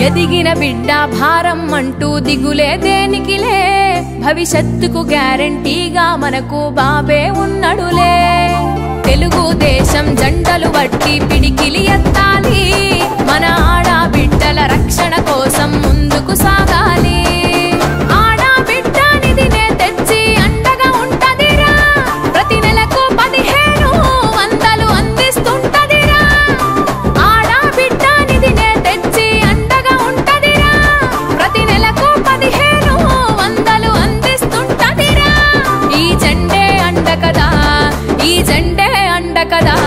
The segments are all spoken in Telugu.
ఎదిగిన బిడ్డ భారం అంటూ దిగులే దేనికిలే, భవిష్యత్తుకు గ్యారంటీగా మనకు బాబే ఉన్నడులే. తెలుగు దేశం జెండలు బట్టి పిడికిలి ఎత్తాలి, మన ఆడబిడ్డల రక్షణ కోసం ముందుకు సాగాలి. ఆడబిడ్డనిదినే తెచ్చి అండగా ఉంటదిరా, ప్రతి నెలకు 1500 అందిస్తుంటదిరా. ఆడబిడ్డనిదినే తెచ్చి అండగా ఉంటదిరా, ప్రతి నెలకు 1500 అందిస్తుంటదిరా. ఈ జెండే అండ కదా, ఈ జెండే అండ కదా.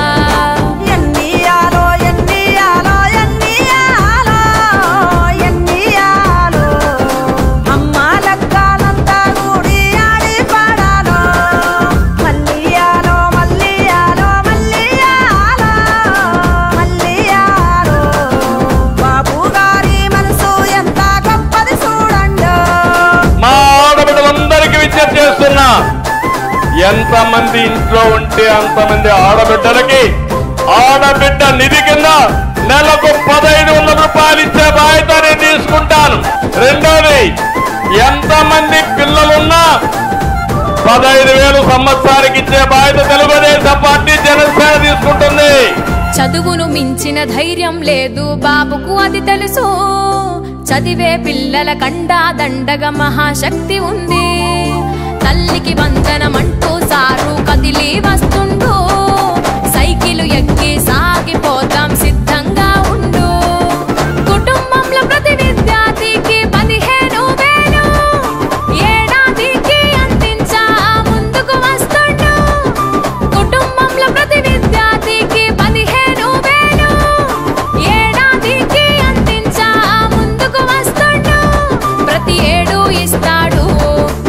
ఎంతమంది ఇంట్లో ఉంటే అంతమంది ఆడబిడ్డలకి ఆడబిడ్డ నిధి కింద నెలకు 1500 రూపాయలు ఇచ్చే బాధ్యత నేను తీసుకుంటాను. రెండోది, ఎంతమంది పిల్లలున్నా 15,000 సంవత్సరానికి ఇచ్చే బాధ్యత తెలుగుదేశం పార్టీ జనసేన తీసుకుంటుంది. చదువును మించిన ధైర్యం లేదు బాబుకు, అది తెలుసు. చదివే పిల్లల కండా దండగా మహాశక్తి ఉంది. తల్లికి వందనమంటూ సారు కదిలి వస్తుండు, సైకిలు ఎక్కి సాగిపోతాం సిద్ధంగా ఉండు. కుటుంబంలో ప్రతి విద్యార్థికి 15,000 ఏడాదికి అందించా ముందుకు వస్తుండు. కుటుంబంలో ప్రతి విద్యార్థికి 15,000 ఏడాదికి అందించా ముందుకు వస్తుండు. ప్రతి ఏడు ఇస్తాడు,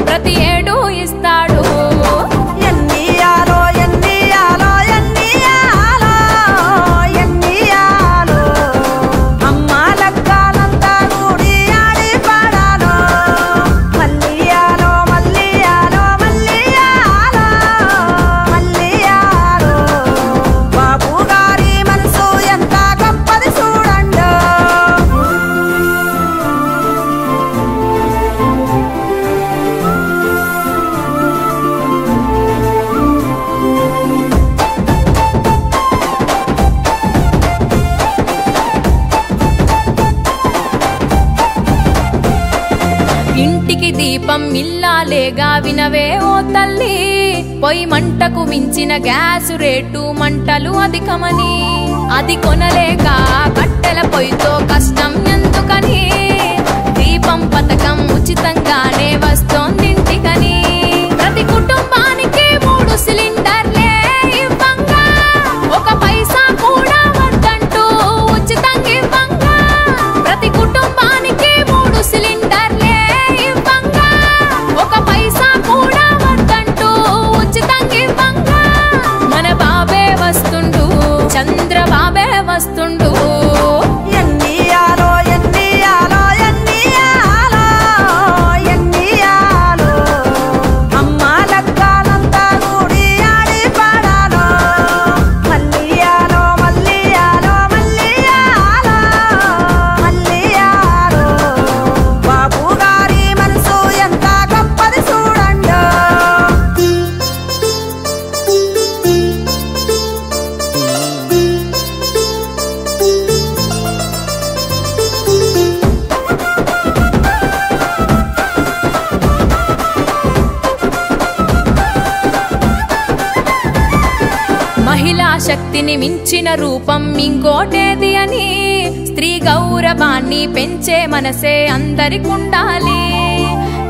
ప్రతి ఏడు ఇస్తాడు. ఇంటికి దీపం ఇల్లాలేగా వినవే ఓ తల్లి, పొయ్యి మంటకు మించిన గ్యాసు రేటు మంటలు అధికమని. అది కొనలేక కట్టెల పొయ్యితో కష్టం ఎందుకని, దీపం పథకం ఉచితంగానే వస్తోందింటికని. ప్రతి కుటుంబానికి 3 సిలిండర్లే ఇవ్వంగా, ఒక పైసా కూడా వద్దంటూ ఉచితంగా ఇవ్వంగా. ప్రతి కుటుంబానికి 3 సిలిండర్లే ఇవ్వంగా, ఒక పైసా కూడా వద్దంటూ ఉచితంగా ఇవ్వంగా. మన బాబే వస్తుండు, చంద్రబాబే వస్తుండు. మహిళా శక్తిని మించిన రూపం ఇంకోటేది అని, స్త్రీ గౌరవాన్ని పెంచే మనసే అందరికుండాలి.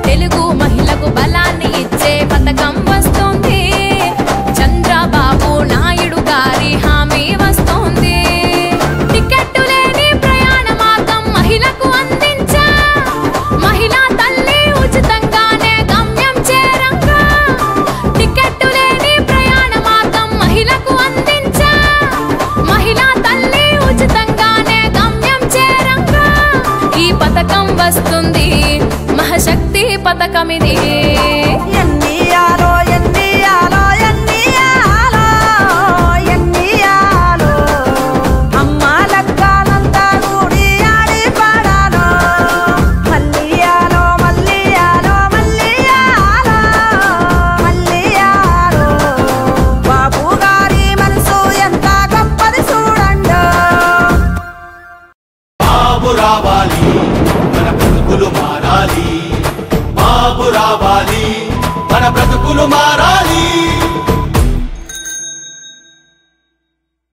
తెలుగు మహిళకు బలాన్ని ఇచ్చే పథకం వస్తోంది, చంద్రబాబు నాయుడు గారి హామీ వస్తోంది. టికెట్టు లేని ప్రయాణ మార్గం మహిళకు అందించా, మహిళా తల్లి ఉచితంగానే గమ్యం చేరంగా. టికెట్టు లేని ప్రయాణ మార్గం మహిళకు అందించా, మహిళా తల్లి ఉచితంగానే గమ్యం చేరంగా. ఈ పథకం వస్తుంది, మహాశక్తి పథకమిది. అమ్మ లెక్కలంతా కూడి ఆడి పాడాలి. రావాలి మన బ్రతుకులు మారాలి బాబు రావాలి మన బ్రతుకులు మారాలి